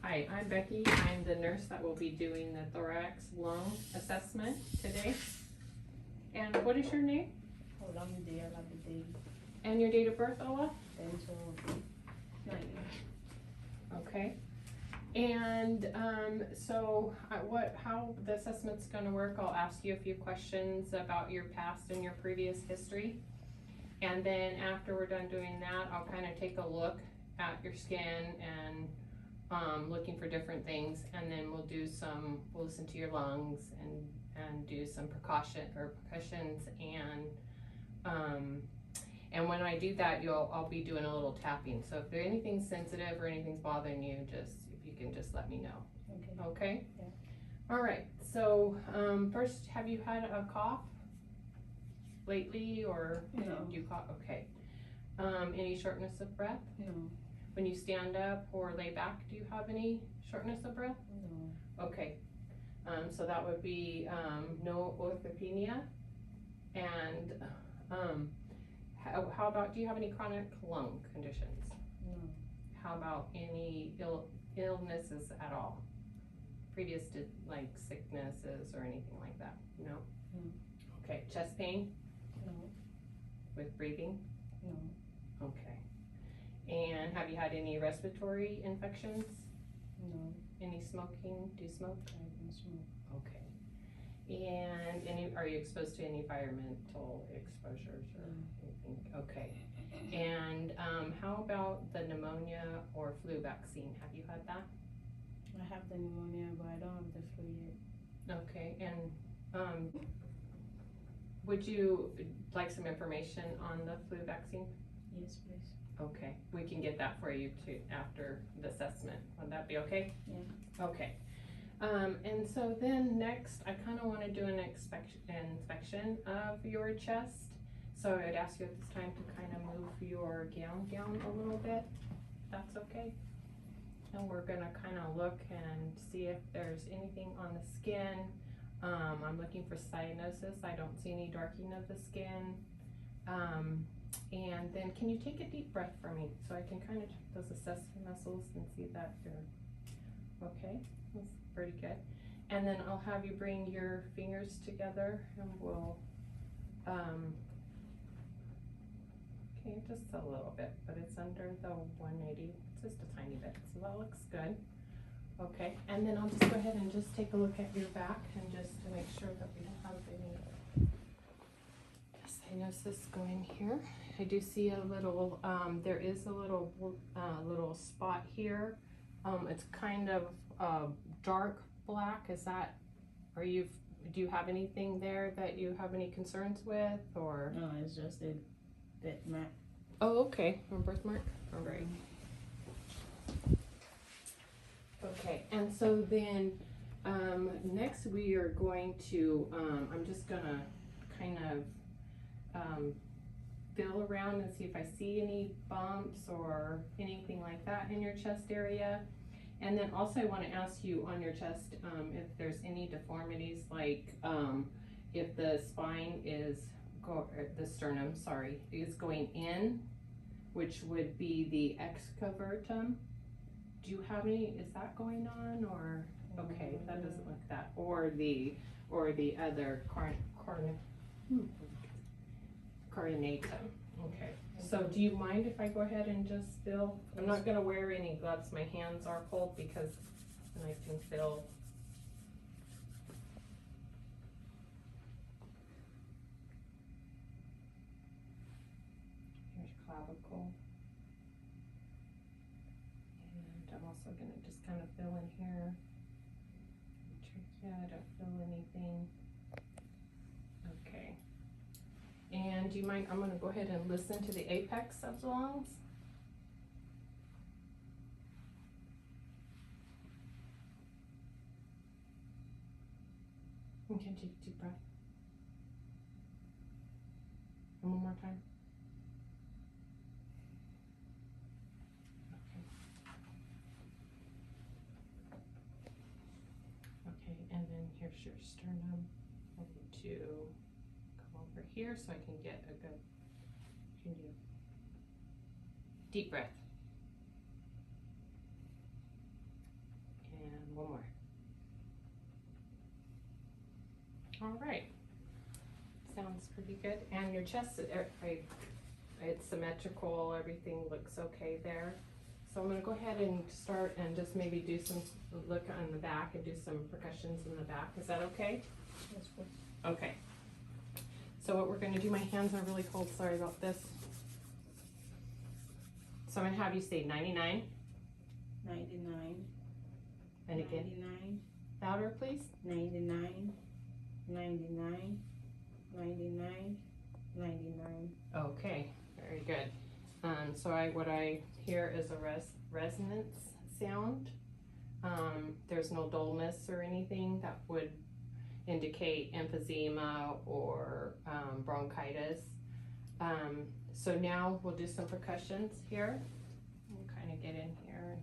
Hi, I'm Becky. I'm the nurse that will be doing the thorax lung assessment today. And what is your name? Olamide Alabide, And your date of birth, Ola? 10/12/90. Okay. And so how the assessment's gonna work, I'll ask you a few questions about your past and your previous history. And then after we're done doing that, I'll kind of take a look at your skin and looking for different things, and then we'll listen to your lungs and do some percussions, and when I do that, I'll be doing a little tapping. So if there's anything sensitive or anything's bothering you, if you can just let me know. Okay. Okay? Yeah. All right. So first, have you had a cough lately, or No. did you cough? Okay. Any shortness of breath? No. When you stand up or lay back, do you have any shortness of breath? No. Okay. So that would be no orthopnea. And how about, do you have any chronic lung conditions? No. How about any illnesses at all? Previous to like sicknesses or anything like that? No? No. Okay. Chest pain No. with breathing? No. Okay. And have you had any respiratory infections? No. Any smoking? Do you smoke? I don't smoke. Okay. And are you exposed to any environmental exposures or anything? Okay. And how about the pneumonia or flu vaccine? Have you had that? I have the pneumonia, but I don't have the flu yet. Okay. And would you like some information on the flu vaccine? Yes, please. Okay, we can get that for you too after the assessment. Would that be okay? Yeah. Okay. And so then next, I kind of want to do an inspection of your chest. So I'd ask you at this time to kind of move your gown a little bit. That's okay. And we're gonna kind of look and see if there's anything on the skin. I'm looking for cyanosis. I don't see any darkening of the skin. And then can you take a deep breath for me so I can kind of check those accessory muscles and see that you're okay? That's pretty good. And then I'll have you bring your fingers together and we'll, okay, just a little bit, but it's under the 180, just a tiny bit, so that looks good. Okay, and then I'll just go ahead and just take a look at your back and just to make sure that we don't have any cyanosis going here. I do see a little, there is a little spot here. It's kind of dark black. Is that, do you have anything there that you have any concerns with, or? No, it's just a bit mark. Oh, okay, a birthmark, all right. Okay, and so then, next we are going to, I'm just gonna kind of, feel around and see if I see any bumps or anything like that in your chest area. And then also I want to ask you on your chest if there's any deformities, like if the spine is, the sternum, sorry, is going in, which would be the excavatum. Do you have any, is that going on, or, okay, that doesn't look that, or the other carinatum. Okay, so do you mind if I go ahead and just feel? I'm not gonna wear any gloves, my hands are cold because then I can feel. Here's clavicle. And I'm also gonna just kind of fill in here. Trachea, I don't feel anything. Okay. And do you mind, I'm gonna go ahead and listen to the apex of the lungs. And can you take a deep breath? And one more time. Okay. Okay, and then here's your sternum. I need to come over here so I can get a good, can you, deep breath. one more. All right. Sounds pretty good. And your chest, it's symmetrical, everything looks okay there. So I'm gonna go ahead and start and just maybe do some, look on the back and do some percussions in the back. Is that okay? That's good. Okay. So what we're gonna do, my hands are really cold, sorry about this. So I'm gonna have you say 99. 99. And again, 99. louder please. 99. 99. 99. 99. Okay, very good. So what I hear is a resonance sound. There's no dullness or anything that would indicate emphysema or bronchitis. So now we'll do some percussions here. We'll kind of get in here.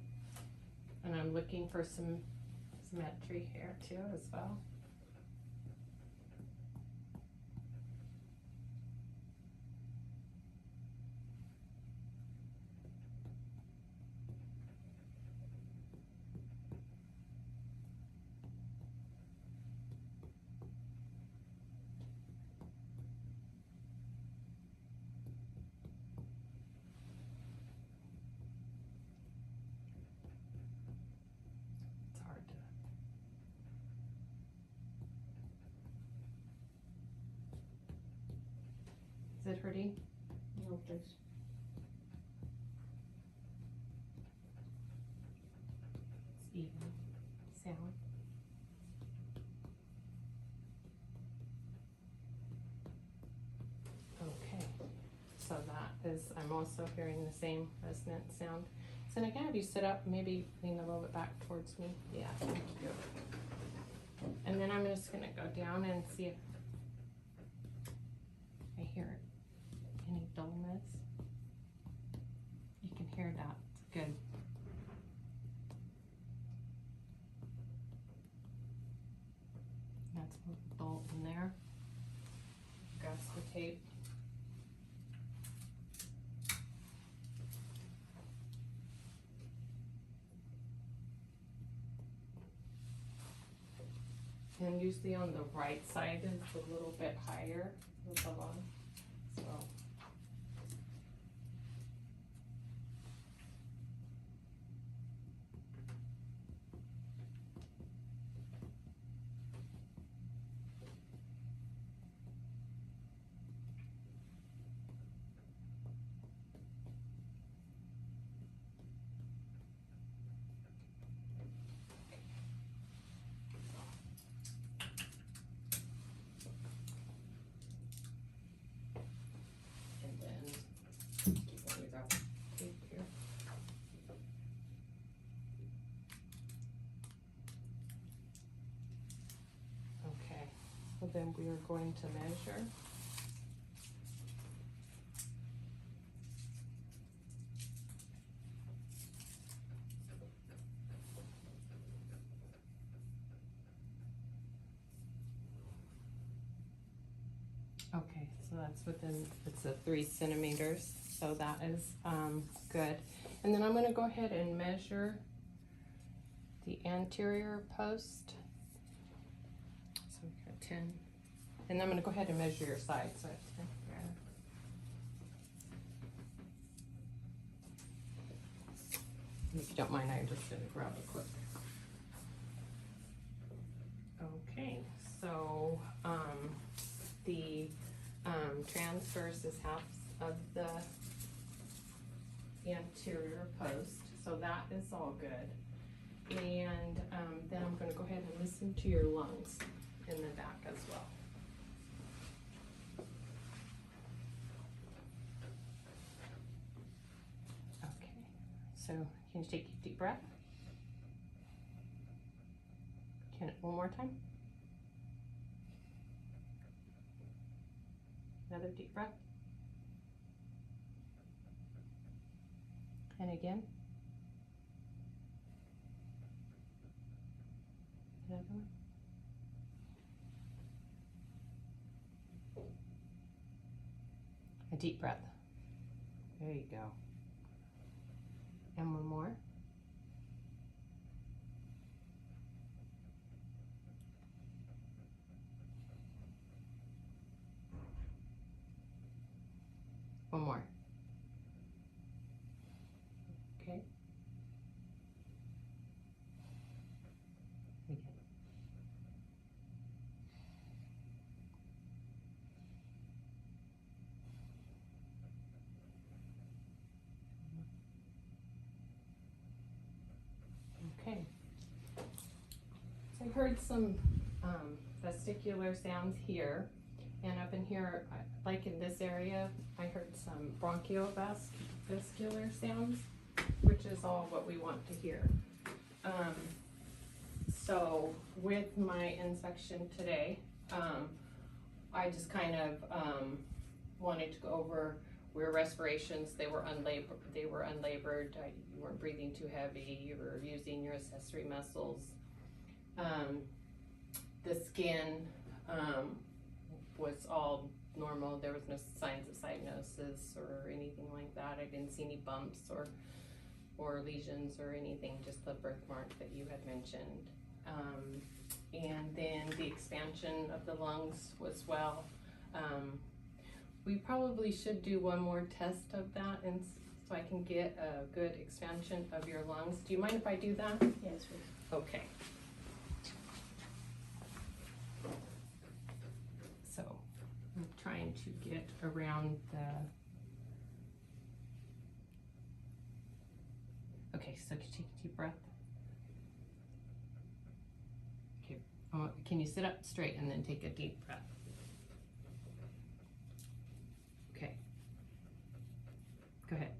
And I'm looking for some symmetry here too as well. It's hard to. Is it hurting? No, please. It's even sound. Okay, so that is, I'm also hearing the same resonant sound. So now I can have you sit up, maybe lean a little bit back towards me. Yeah, thank you. And then I'm just gonna go down and see if I hear any dullness. You can hear that, it's good. That's a little dull in there. Grab some tape. And usually on the right side is a little bit higher with the lung, so. And then keep going without tape here. Okay, so then we are going to measure. Okay, so that's within, it's a 3 centimeters, so that is good. And then I'm gonna go ahead and measure the anterior post. So we've got 10, and I'm gonna go ahead and measure your side, so it's 10 here. And if you don't mind, I'm just gonna grab a quick. Okay, so the transverse is half of the anterior post, so that is all good. And then I'm going to go ahead and listen to your lungs in the back as well. Okay, so can you take a deep breath? Can it one more time? Another deep breath. And again. Another one. A deep breath. There you go. And one more. heard some, vestibular sounds here, and up in here, like in this area, I heard some bronchiovascular sounds, which is all what we want to hear. So with my inspection today, I just kind of, wanted to go over where respirations, they were unlabored, you weren't breathing too heavy, you were using your accessory muscles. The skin, was all normal, there was no signs of cyanosis or anything like that. I didn't see any bumps or lesions or anything, just the birthmark that you had mentioned. And then the expansion of the lungs was well. We probably should do one more test of that, and so I can get a good expansion of your lungs. Do you mind if I do that? Yes, please. Okay. So I'm trying to get around the. Okay, so take a deep breath. Okay, can you sit up straight and then take a deep breath? Okay. Go ahead.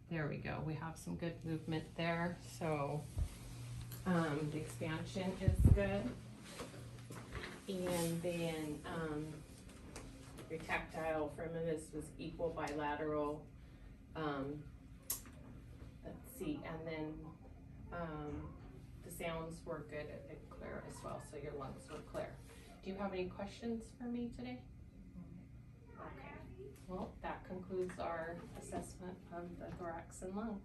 There we go. We have some good movement there. So the expansion is good. And then your tactile firmness was equal bilateral. Let's see, and then the sounds were good and clear as well, so your lungs were clear. Do you have any questions for me today? Okay, well, that concludes our assessment of the thorax and lungs.